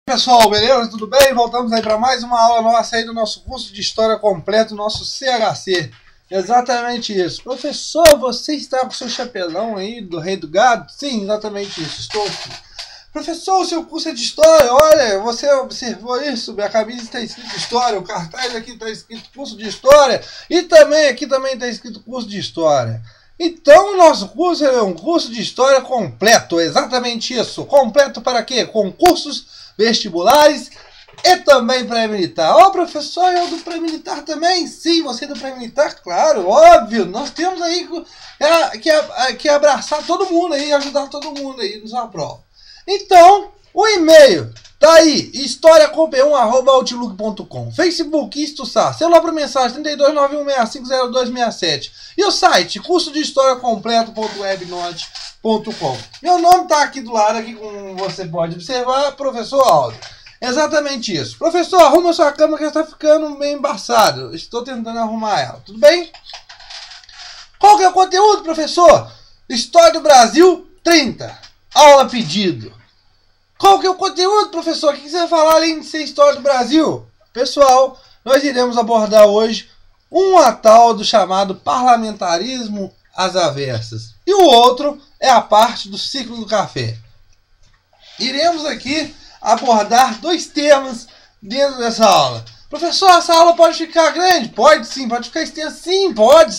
Pessoal, beleza? Tudo bem? Voltamos aí para mais uma aula nossa aí do nosso curso de História completo, nosso CHC. Exatamente isso. Professor, você está com seu chapelão aí do Rei do Gado? Sim, exatamente isso. Estou aqui. Professor, o seu curso é de História. Olha, você observou isso? Minha camisa está escrito História, o cartaz aqui está escrito curso de História e também aqui também está escrito curso de História. Então, o nosso curso é um curso de História completo, exatamente isso. Completo para quê? Concursos vestibulares e também pré-militar. Ó, professor, eu do pré-militar também? Sim, você do pré-militar? Claro, óbvio. Nós temos aí que abraçar todo mundo aí, ajudar todo mundo aí na sua prova. Então, o e-mail tá aí, historiacom1@outlook.com. Facebook, Istuçar, celular para mensagem 3291650267. E o site, curso de história completo.webnode.com. Meu nome tá aqui do lado, aqui como você pode observar, professor Aldo. Exatamente isso. Professor, arruma sua câmera que está ficando meio embaçado. Estou tentando arrumar ela. Tudo bem? Qual que é o conteúdo, professor? História do Brasil 30. Aula pedido. Qual que é o conteúdo, professor? O que você vai falar além de ser História do Brasil? Pessoal, nós iremos abordar hoje um tal do chamado parlamentarismo às avessas. E o outro é a parte do ciclo do café. Iremos aqui abordar dois temas dentro dessa aula. Professor, essa aula pode ficar grande? Pode sim. Pode ficar extensa? Sim, pode.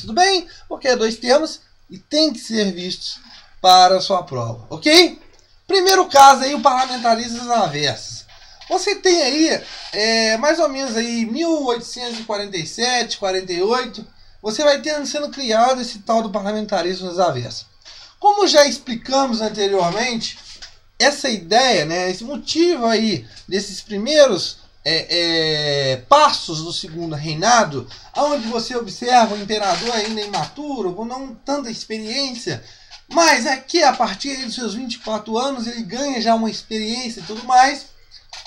Tudo bem? Porque é dois temas e tem que ser vistos para a sua prova, ok? Primeiro caso aí, o parlamentarismo às avessas. Você tem aí, mais ou menos aí, 1847, 48, você vai sendo criado esse tal do parlamentarismo às avessas. Como já explicamos anteriormente, essa ideia, né, esse motivo aí desses primeiros passos do segundo reinado, onde você observa o imperador ainda imaturo, com não tanta experiência, mas aqui a partir dos seus 24 anos ele ganha já uma experiência e tudo mais,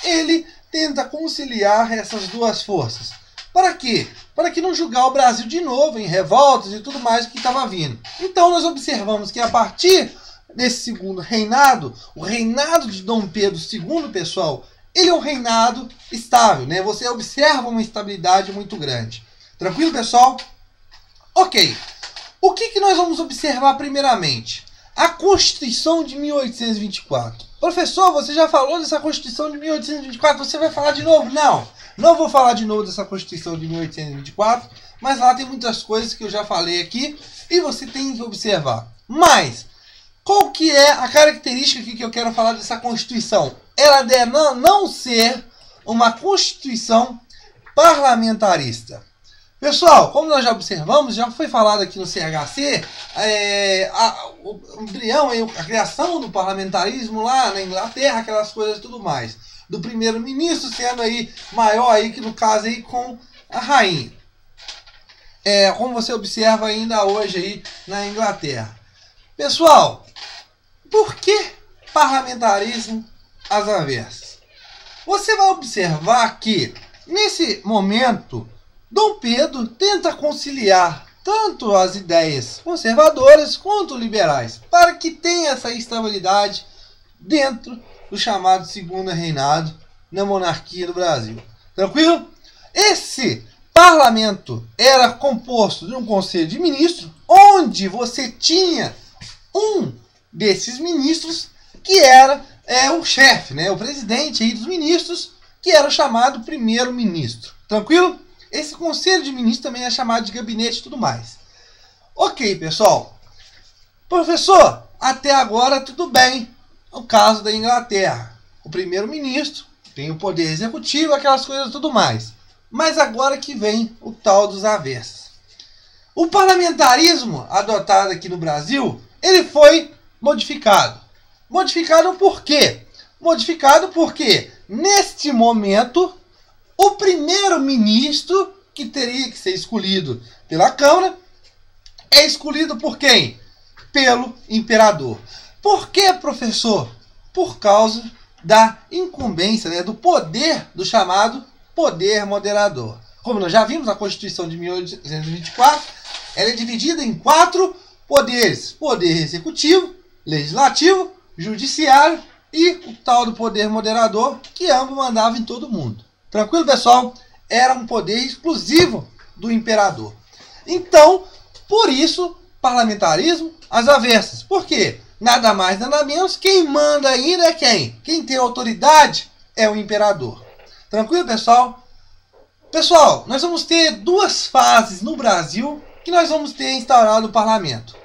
ele tenta conciliar essas duas forças. Para quê? Para que não julgar o Brasil de novo em revoltas e tudo mais que estava vindo. Então nós observamos que a partir desse segundo reinado, o reinado de Dom Pedro II, pessoal, ele é um reinado estável, né? Você observa uma estabilidade muito grande. Tranquilo, pessoal? Ok. O que nós vamos observar primeiramente? A Constituição de 1824. Professor, você já falou dessa Constituição de 1824, você vai falar de novo? Não vou falar de novo dessa Constituição de 1824, mas lá tem muitas coisas que eu já falei aqui e você tem que observar. Mas, qual que é a característica que eu quero falar dessa Constituição? Ela deve não ser uma Constituição parlamentarista. Pessoal, como nós já observamos, já foi falado aqui no CHC, o embrião, a criação do parlamentarismo lá na Inglaterra, aquelas coisas e tudo mais. Do primeiro-ministro sendo aí maior aí que no caso aí com a rainha. Como você observa ainda hoje aí na Inglaterra. Pessoal, por que parlamentarismo às avessas? Você vai observar que nesse momento Dom Pedro tenta conciliar tanto as ideias conservadoras quanto liberais, para que tenha essa estabilidade dentro do chamado segundo reinado na monarquia do Brasil. Tranquilo? Esse parlamento era composto de um conselho de ministros, onde você tinha um desses ministros que era o chefe, né, o presidente aí dos ministros, que era o chamado primeiro-ministro. Tranquilo? Esse conselho de ministros também é chamado de gabinete e tudo mais. Ok, pessoal. Professor, até agora tudo bem. No caso da Inglaterra, o primeiro-ministro tem o poder executivo, aquelas coisas e tudo mais. Mas agora que vem o tal dos avessas. O parlamentarismo adotado aqui no Brasil, ele foi modificado. Modificado por quê? Modificado porque, neste momento, o primeiro-ministro, que teria que ser escolhido pela Câmara, é escolhido por quem? Pelo imperador. Por quê, professor? Por causa da incumbência, né, do poder do chamado poder moderador. Como nós já vimos, a Constituição de 1824, ela é dividida em 4 poderes. Poder executivo, legislativo, judiciário e o tal do poder moderador, que ambos mandavam em todo mundo. Tranquilo, pessoal? Era um poder exclusivo do imperador. Então, por isso, parlamentarismo às avessas. Por quê? Nada mais, nada menos, quem manda ainda é quem? Quem tem autoridade é o imperador. Tranquilo, pessoal? Pessoal, nós vamos ter duas fases no Brasil que nós vamos ter instaurado o parlamento.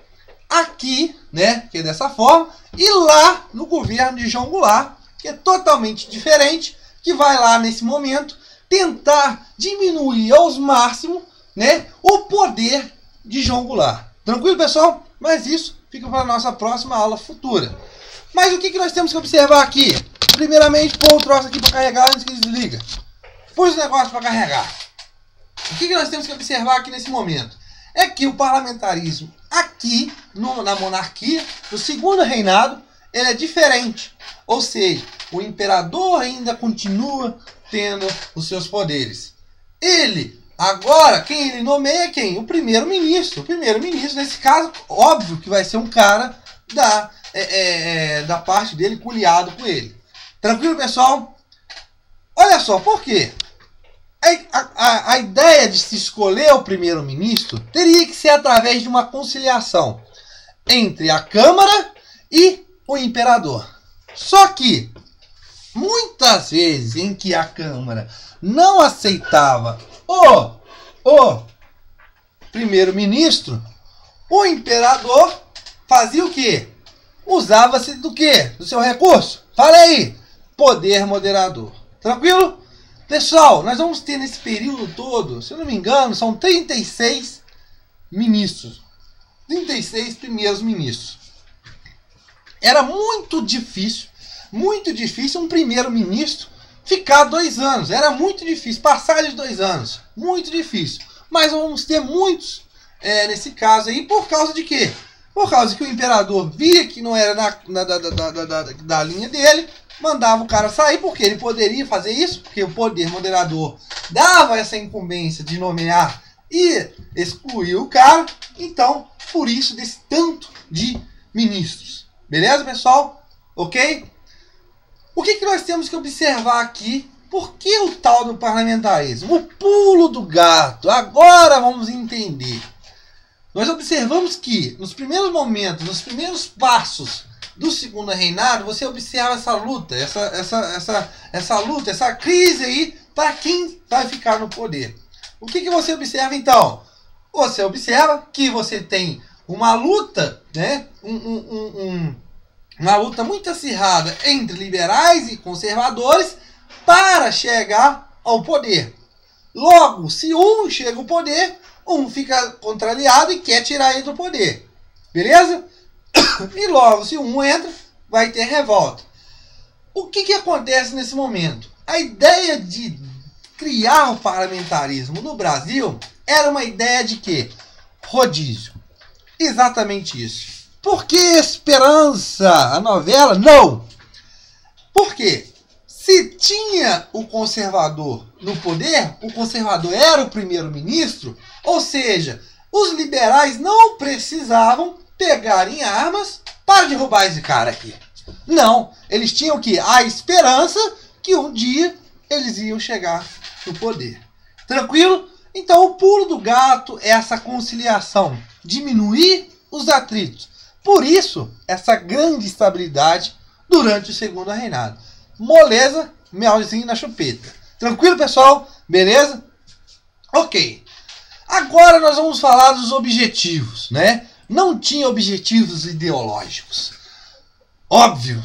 Aqui, né, que é dessa forma, e lá no governo de João Goulart, que é totalmente diferente, que vai lá nesse momento tentar diminuir aos máximos, né, o poder de João Goulart. Tranquilo, pessoal? Mas isso fica para a nossa próxima aula futura. Mas o que nós temos que observar aqui? Primeiramente, pôr o troço aqui para carregar antes que desliga. Pôs o negócio para carregar. O que nós temos que observar aqui nesse momento? É que o parlamentarismo aqui, na monarquia, no segundo reinado, ele é diferente. Ou seja, o imperador ainda continua tendo os seus poderes. Ele, agora, quem ele nomeia é quem? O primeiro-ministro. O primeiro-ministro, nesse caso, óbvio que vai ser um cara da parte dele, coliado com ele. Tranquilo, pessoal? Olha só, por quê? A ideia de se escolher o primeiro-ministro teria que ser através de uma conciliação entre a Câmara e o imperador. Só que, muitas vezes em que a Câmara não aceitava o primeiro-ministro, o imperador fazia o quê? Usava-se do quê? Do seu recurso. Fala aí! Poder moderador. Tranquilo? Pessoal, nós vamos ter nesse período todo, se eu não me engano, são 36 ministros. 36 primeiros ministros. Era muito difícil um primeiro-ministro ficar 2 anos. Era muito difícil, passar de 2 anos. Muito difícil. Mas vamos ter muitos nesse caso aí, por causa de quê? Por causa que o imperador via que não era da linha dele, mandava o cara sair, porque ele poderia fazer isso, porque o poder moderador dava essa incumbência de nomear e excluir o cara. Então, por isso, desse tanto de ministros. Beleza, pessoal? Ok? O que nós temos que observar aqui? Por que o tal do parlamentarismo? O pulo do gato. Agora vamos entender. Nós observamos que, nos primeiros momentos, nos primeiros passos do segundo reinado, você observa essa luta, essa luta, essa crise aí, para quem vai ficar no poder. O que você observa então? Você observa que você tem uma luta, né? Uma luta muito acirrada entre liberais e conservadores para chegar ao poder. Logo, se um chega ao poder, um fica contrariado e quer tirar ele do poder. Beleza? E logo, se um entra, vai ter revolta. O que acontece nesse momento? A ideia de criar o parlamentarismo no Brasil era uma ideia de quê? Rodízio. Exatamente isso. Por que Esperança? A novela? Não! Por quê? Se tinha o conservador no poder, o conservador era o primeiro-ministro, ou seja, os liberais não precisavam pegarem armas para derrubar esse cara aqui. Não, eles tinham que a esperança que um dia eles iam chegar no poder. Tranquilo? Então o pulo do gato é essa conciliação, diminuir os atritos. Por isso, essa grande estabilidade durante o segundo reinado. Moleza, melzinho na chupeta. Tranquilo, pessoal? Beleza? Ok. Agora nós vamos falar dos objetivos, né? Não tinha objetivos ideológicos. Óbvio,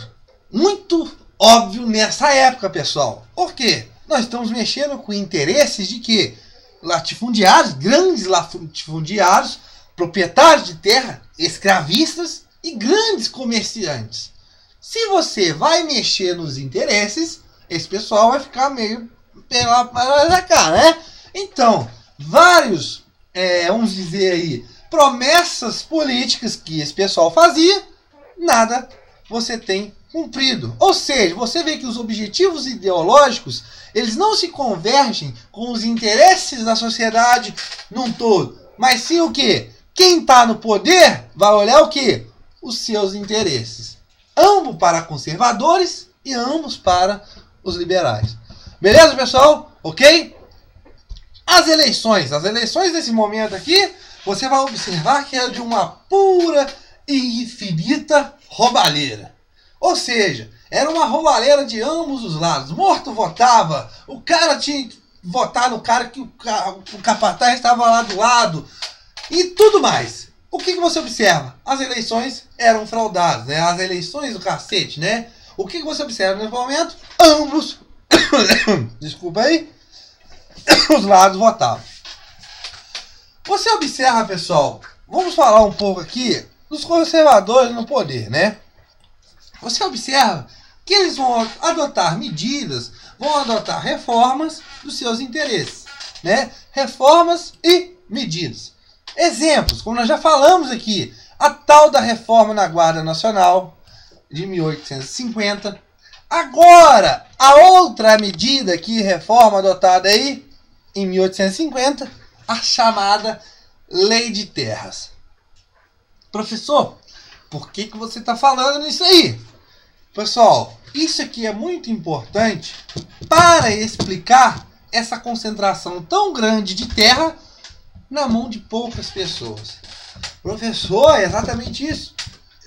muito óbvio nessa época, pessoal. Por quê? Nós estamos mexendo com interesses de quê? Latifundiários, grandes latifundiários, proprietários de terra, escravistas e grandes comerciantes. Se você vai mexer nos interesses, esse pessoal vai ficar meio pela cá, né? Então, vários, vamos dizer aí, promessas políticas que esse pessoal fazia, nada você tem cumprido. Ou seja, você vê que os objetivos ideológicos, eles não se convergem com os interesses da sociedade num todo, mas sim o quê? Quem está no poder vai olhar o quê? Os seus interesses. ambos para conservadores e ambos para os liberais. Beleza, pessoal? Ok? As eleições nesse momento aqui, você vai observar que é de uma pura e infinita roubalheira. Ou seja, era uma roubalheira de ambos os lados. Morto votava, o cara tinha que votar no cara que o capataz estava lá do lado e tudo mais. O que você observa? As eleições eram fraudadas, né? As eleições do cacete, né? O que você observa nesse momento? Ambos, desculpa aí, os lados votavam. Você observa, pessoal, vamos falar um pouco aqui dos conservadores no poder, né? Você observa que eles vão adotar medidas, vão adotar reformas dos seus interesses, né? Reformas e medidas. Exemplos, como nós já falamos aqui, a tal da reforma na Guarda Nacional de 1850. Agora, a outra medida que reforma adotada aí em 1850, a chamada Lei de Terras. Professor, por que você está falando nisso aí? Pessoal, isso aqui é muito importante para explicar essa concentração tão grande de terra na mão de poucas pessoas. Professor, é exatamente isso.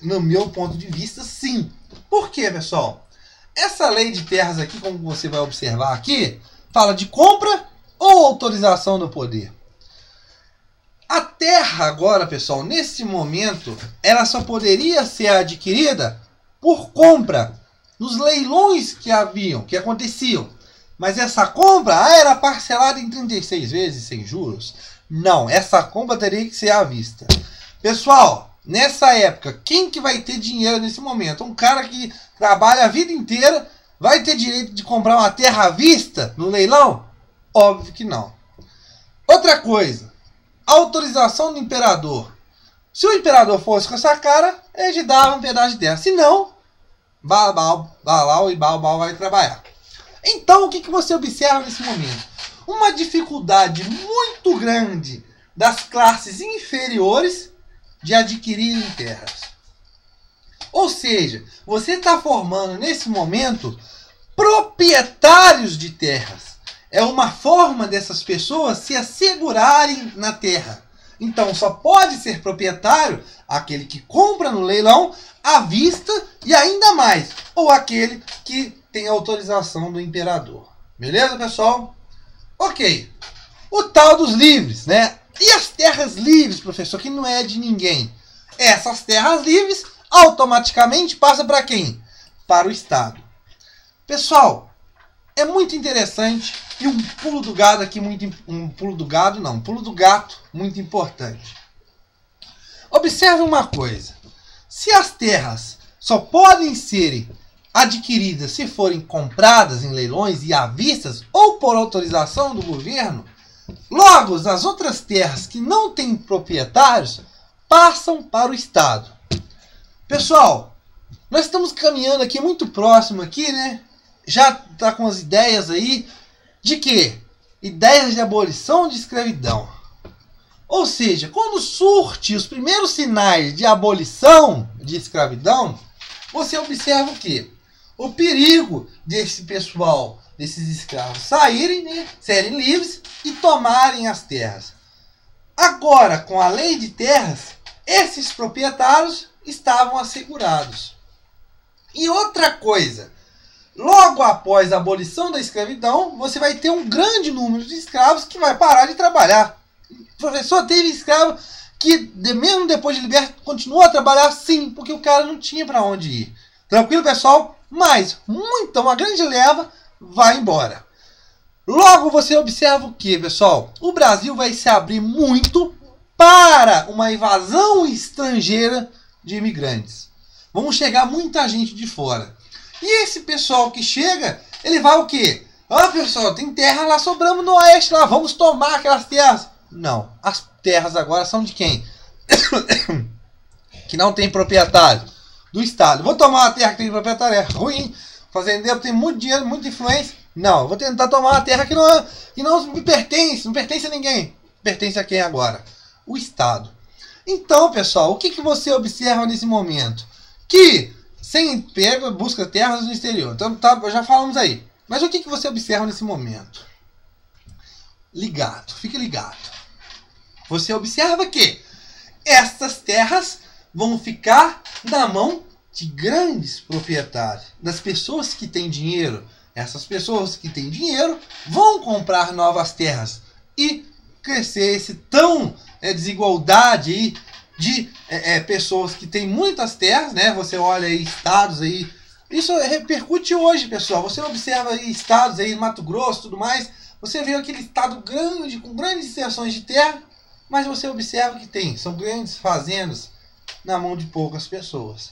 No meu ponto de vista, sim. Por quê, pessoal? Essa lei de terras aqui, como você vai observar aqui, fala de compra ou autorização do poder. A terra agora, pessoal, nesse momento, ela só poderia ser adquirida por compra nos leilões que aconteciam. Mas essa compra era parcelada em 36 vezes sem juros. Não, essa compra teria que ser à vista. Pessoal, nessa época, quem que vai ter dinheiro nesse momento? Um cara que trabalha a vida inteira vai ter direito de comprar uma terra à vista no leilão? Óbvio que não. Outra coisa, autorização do imperador. Se o imperador fosse com essa cara, ele dava um pedaço de terra. Se não, Balau e Baal vai trabalhar. Então, o que você observa nesse momento? Uma dificuldade muito grande das classes inferiores de adquirirem terras. Ou seja, você está formando nesse momento proprietários de terras. É uma forma dessas pessoas se assegurarem na terra. Então só pode ser proprietário aquele que compra no leilão à vista e ainda mais, ou aquele que tem autorização do imperador. Beleza, pessoal? Ok. O tal dos livres, né? E as terras livres, professor, que não é de ninguém? Essas terras livres automaticamente passam para quem? Para o Estado. Pessoal, é muito interessante e um pulo do gato aqui um pulo do gato muito importante. Observe uma coisa. Se as terras só podem ser adquiridas se forem compradas em leilões e à vista ou por autorização do governo, logo as outras terras que não têm proprietários passam para o Estado. Pessoal, nós estamos caminhando aqui muito próximo aqui, né? Já está com as ideias aí de quê? Ideias de abolição de escravidão. Ou seja, quando surte os primeiros sinais de abolição de escravidão, você observa o quê? O perigo desse pessoal, desses escravos saírem, né, serem livres e tomarem as terras. Agora, com a lei de terras, esses proprietários estavam assegurados. E outra coisa, logo após a abolição da escravidão, você vai ter um grande número de escravos que vai parar de trabalhar. Professor, teve escravo que, mesmo depois de liberto, continuou a trabalhar? Sim, porque o cara não tinha para onde ir. Tranquilo, pessoal? Mas uma grande leva vai embora. Logo você observa o que, pessoal? O Brasil vai se abrir muito para uma invasão estrangeira de imigrantes. Vamos chegar muita gente de fora. E esse pessoal que chega, ele vai o quê? Ah, pessoal, tem terra lá sobrando no oeste, lá, vamos tomar aquelas terras. Não, as terras agora são de quem? Que não tem proprietário. Do Estado. Vou tomar uma terra que tem proprietário, é ruim. Fazendeiro tem muito dinheiro, muita influência. Não, eu vou tentar tomar uma terra que não me pertence, não pertence a ninguém. Pertence a quem agora? O Estado. Então, pessoal, o que você observa nesse momento? Que sem pega, busca terras no exterior. Então tá, já falamos aí. Mas o que você observa nesse momento? Ligado, fique ligado. Você observa que estas terras vão ficar na mão de grandes proprietários, das pessoas que têm dinheiro. Essas pessoas que têm dinheiro vão comprar novas terras e crescer esse tão desigualdade aí de pessoas que têm muitas terras, né? Você olha aí estados aí, isso repercute hoje, pessoal. Você observa aí estados aí, Mato Grosso, tudo mais. Você vê aquele estado grande, com grandes extensões de terra, mas você observa que são grandes fazendas na mão de poucas pessoas.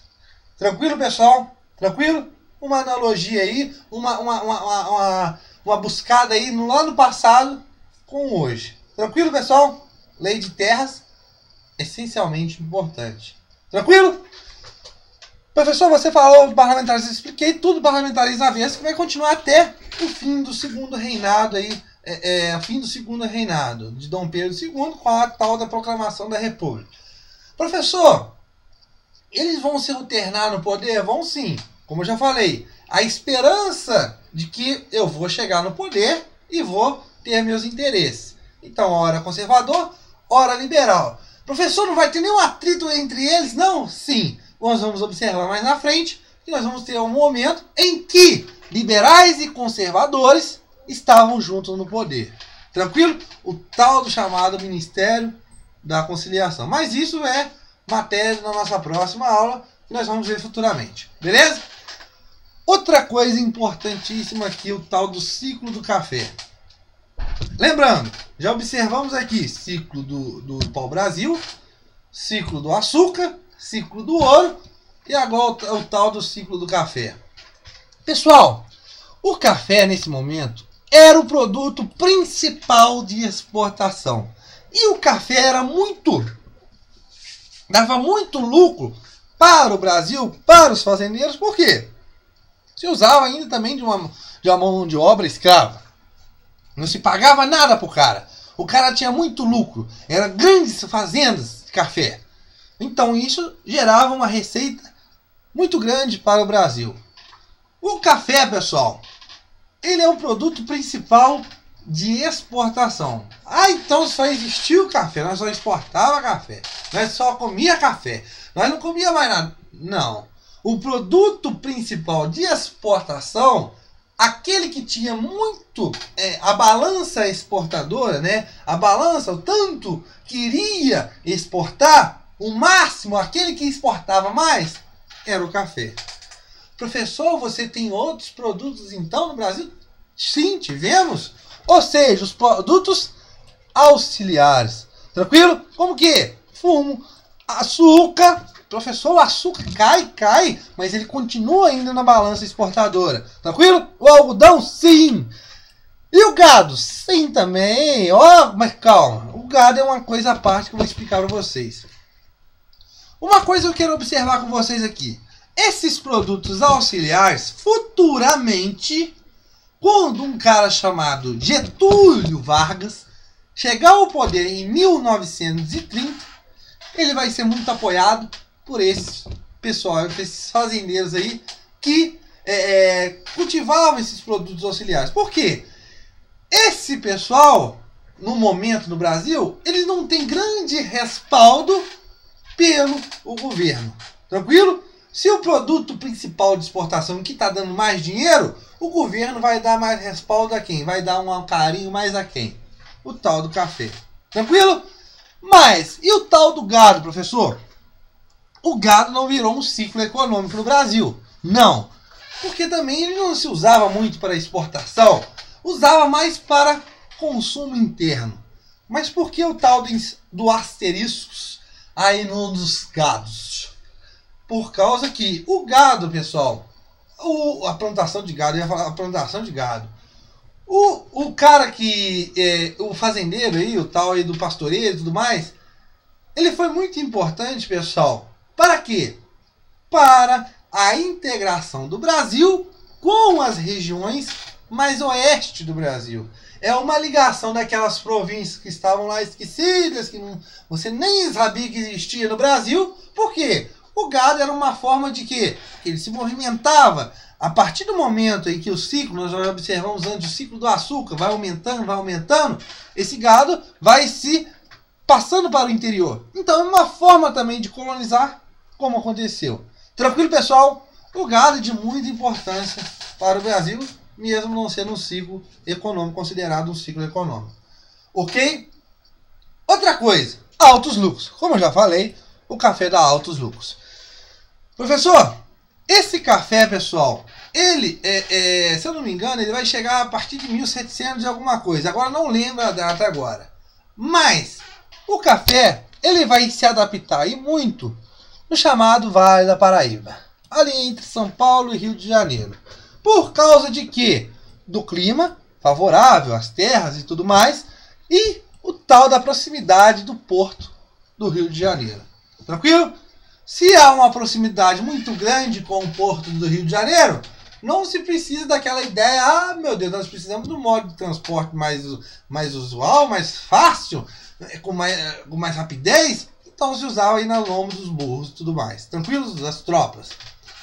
Tranquilo, pessoal? Tranquilo? Uma analogia aí, uma buscada aí lá no passado com hoje. Tranquilo, pessoal? Lei de terras, essencialmente importante. Tranquilo? Professor, você falou do parlamentarismo, eu expliquei tudo do parlamentarismo avesso, que vai continuar até o fim do segundo reinado aí, fim do segundo reinado de Dom Pedro II, com a tal da proclamação da República. Professor, eles vão se alternar no poder? Vão sim. Como eu já falei, a esperança de que eu vou chegar no poder e vou ter meus interesses. Então, ora conservador, ora liberal. Professor, não vai ter nenhum atrito entre eles? Não? Sim. Nós vamos observar mais na frente que nós vamos ter um momento em que liberais e conservadores estavam juntos no poder. Tranquilo? O tal do chamado Ministério da Conciliação. Mas isso é matéria na nossa próxima aula, que nós vamos ver futuramente. Beleza? Outra coisa importantíssima aqui, o tal do ciclo do café. Lembrando, já observamos aqui ciclo do pau-brasil, ciclo do açúcar, ciclo do ouro e agora o tal do ciclo do café. Pessoal, o café nesse momento era o produto principal de exportação. E o café dava muito lucro para o Brasil, para os fazendeiros. Por quê? Se usava ainda também de uma mão de obra escrava. Não se pagava nada pro cara. O cara tinha muito lucro. Eram grandes fazendas de café. Então isso gerava uma receita muito grande para o Brasil. O café, pessoal, ele é o produto principal de exportação. Então só existia o café. Nós só exportava café. Nós só comia café. Nós não comia mais nada. Não. O produto principal de exportação, aquele que tinha muito a balança exportadora, né? A balança, o tanto que iria exportar, o máximo, aquele que exportava mais, era o café. Professor, você tem outros produtos então no Brasil? Sim, tivemos. Ou seja, os produtos auxiliares. Tranquilo? Como que? Fumo, açúcar. Professor, o açúcar cai, mas ele continua ainda na balança exportadora. Tranquilo? O algodão, sim. E o gado? Sim também. Mas calma, o gado é uma coisa à parte que eu vou explicar para vocês. Uma coisa que eu quero observar com vocês aqui. Esses produtos auxiliares, futuramente, quando um cara chamado Getúlio Vargas chegar ao poder em 1930, ele vai ser muito apoiado por esse pessoal, esses fazendeiros aí que cultivavam esses produtos auxiliares. Por quê? Esse pessoal, no momento no Brasil, eles não têm grande respaldo pelo governo. Tranquilo? Se o produto principal de exportação que está dando mais dinheiro, o governo vai dar mais respaldo a quem? Vai dar um carinho mais a quem? O tal do café. Tranquilo? Mas, e o tal do gado, professor? O gado não virou um ciclo econômico no Brasil. Não. Porque também ele não se usava muito para exportação. Usava mais para consumo interno. Mas por que o tal do asteriscos aí nos gados? Por causa que o gado, pessoal, a plantação de gado, eu ia falar a plantação de gado. O cara que, o fazendeiro aí, o tal aí do pastoreiro e tudo mais, ele foi muito importante, pessoal. Para quê? Para a integração do Brasil com as regiões mais oeste do Brasil. É uma ligação daquelas províncias que estavam lá esquecidas, que você nem sabia que existia no Brasil. Por quê? O gado era uma forma de que ele se movimentava. A partir do momento em que o ciclo, nós já observamos antes, o ciclo do açúcar vai aumentando, esse gado vai se passando para o interior. Então é uma forma também de colonizar, como aconteceu. Tranquilo, pessoal? O gado é de muita importância para o Brasil, mesmo não sendo um ciclo econômico, considerado um ciclo econômico. Ok? Outra coisa, altos lucros. Como eu já falei, o café dá altos lucros. Professor, esse café, pessoal, ele, se eu não me engano, ele vai chegar a partir de 1700 e alguma coisa. Agora não lembro a data agora. Mas o café, ele vai se adaptar e muito no chamado Vale da Paraíba, ali entre São Paulo e Rio de Janeiro. Por causa de quê? Do clima favorável, as terras e tudo mais, e o tal da proximidade do porto do Rio de Janeiro. Tranquilo? Se há uma proximidade muito grande com o porto do Rio de Janeiro, não se precisa daquela ideia, ah, meu Deus, nós precisamos de um modo de transporte mais usual, mais fácil, com mais rapidez. Então se usava aí na lomba dos burros e tudo mais. Tranquilos? Das tropas.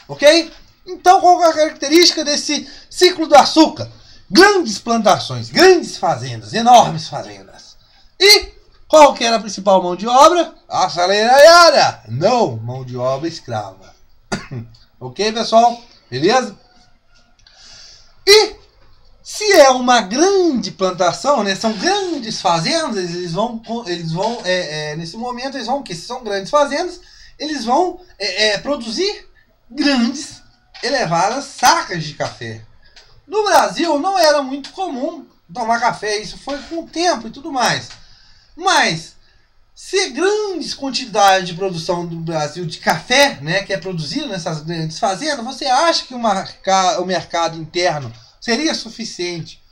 Ok? Então qual é a característica desse ciclo do açúcar? Grandes plantações, grandes fazendas, enormes fazendas. E qual que era a principal mão de obra? Assalariada! Não, mão de obra escrava. Ok, pessoal? Beleza? E se é uma grande plantação, né, são grandes fazendas, eles vão nesse momento, eles vão, que são grandes fazendas, eles vão produzir grandes, elevadas sacas de café. No Brasil não era muito comum tomar café, isso foi com o tempo e tudo mais. Mas, se grandes quantidades de produção do Brasil de café, né, que é produzido nessas grandes fazendas, você acha que o mercado interno seria suficiente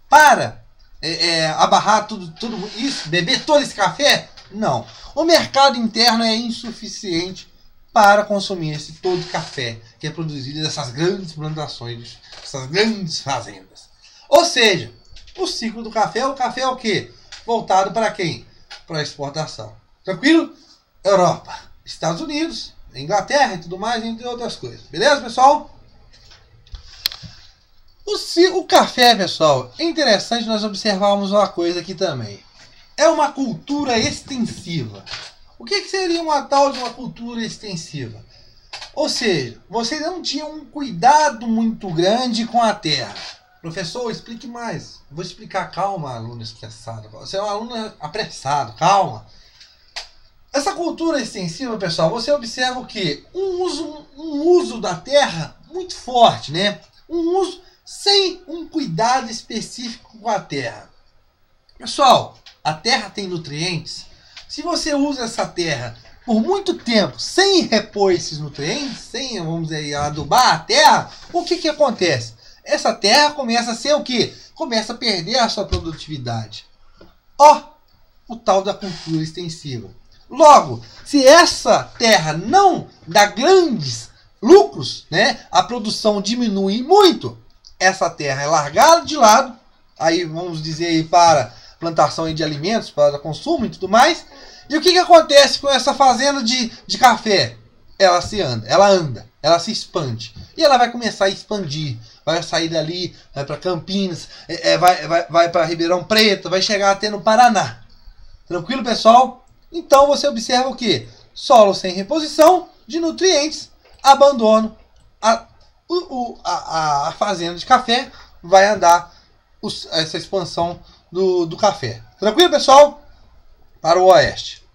para abarrar tudo isso, beber todo esse café? Não. O mercado interno é insuficiente para consumir todo o café que é produzido nessas grandes plantações, essas grandes fazendas. Ou seja, o ciclo do café, o café é o quê? Voltado para quem? Para a exportação. Tranquilo? Europa, Estados Unidos, Inglaterra e tudo mais, entre outras coisas. Beleza, pessoal? O café, pessoal, é interessante nós observarmos uma coisa aqui também. É uma cultura extensiva. O que seria uma tal de uma cultura extensiva? Ou seja, você não tinha um cuidado muito grande com a terra. Professor, explique mais. Vou explicar, calma, aluno estressado. Você é um aluno apressado, calma. Essa cultura extensiva, pessoal, você observa o quê? Um uso da terra muito forte, né? Um uso sem um cuidado específico com a terra. Pessoal, a terra tem nutrientes. Se você usa essa terra por muito tempo sem repor esses nutrientes, sem, vamos dizer, adubar a terra, o que acontece? Essa terra começa a ser o quê? Começa a perder a sua produtividade. O tal da cultura extensiva. Logo, se essa terra não dá grandes lucros, né, a produção diminui muito, essa terra é largada de lado, aí vamos dizer aí para plantação de alimentos, para consumo e tudo mais. E o que acontece com essa fazenda de café? Ela se expande. E ela vai começar a expandir. Vai sair dali, vai para Campinas, vai para Ribeirão Preto, vai chegar até no Paraná. Tranquilo, pessoal? Então você observa o quê? Solo sem reposição de nutrientes, abandono. A fazenda de café vai andar essa expansão do café. Tranquilo, pessoal? Para o oeste.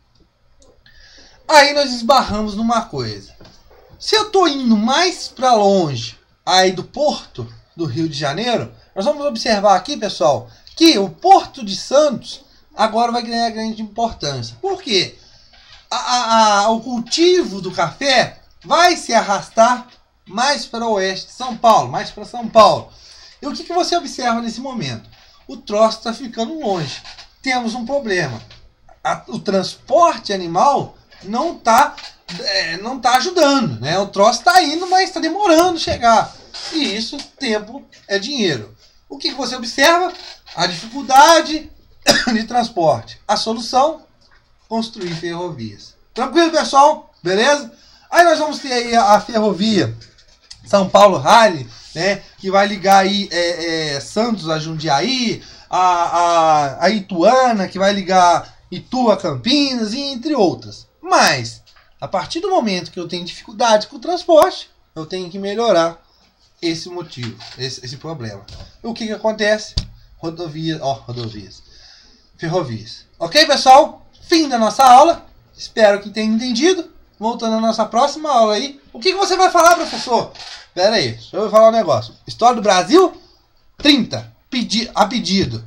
Aí nós esbarramos numa coisa. Se eu estou indo mais para longe, aí do porto do Rio de Janeiro, nós vamos observar aqui, pessoal, que o Porto de Santos agora vai ganhar grande importância. Por quê? O cultivo do café vai se arrastar mais para o oeste de São Paulo, mais para São Paulo. E o que você observa nesse momento? O troço está ficando longe. Temos um problema. O transporte animal não está ajudando, né? O troço está indo, mas está demorando chegar. E isso, tempo é dinheiro. O que você observa? A dificuldade de transporte. A solução? Construir ferrovias. Tranquilo, pessoal? Beleza? Aí nós vamos ter aí a ferrovia São Paulo Rally, né, que vai ligar aí Santos a Jundiaí, a Ituana, que vai ligar Itu a Campinas, e entre outras. Mas, a partir do momento que eu tenho dificuldade com o transporte, eu tenho que melhorar esse motivo, esse problema. O que acontece? Ferrovias. Ok, pessoal? Fim da nossa aula. Espero que tenha entendido. Voltando à nossa próxima aula aí. O que você vai falar, professor? Pera aí, deixa eu falar um negócio. História do Brasil 30. A pedido.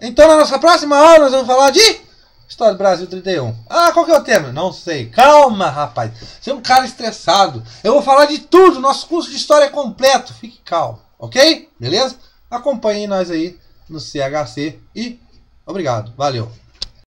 Então, na nossa próxima aula, nós vamos falar de História do Brasil 31. Ah, qual que é o tema? Não sei. Calma, rapaz. Você é um cara estressado. Eu vou falar de tudo. Nosso curso de História é completo. Fique calmo, ok? Beleza? Acompanhe nós aí no CHC e obrigado. Valeu.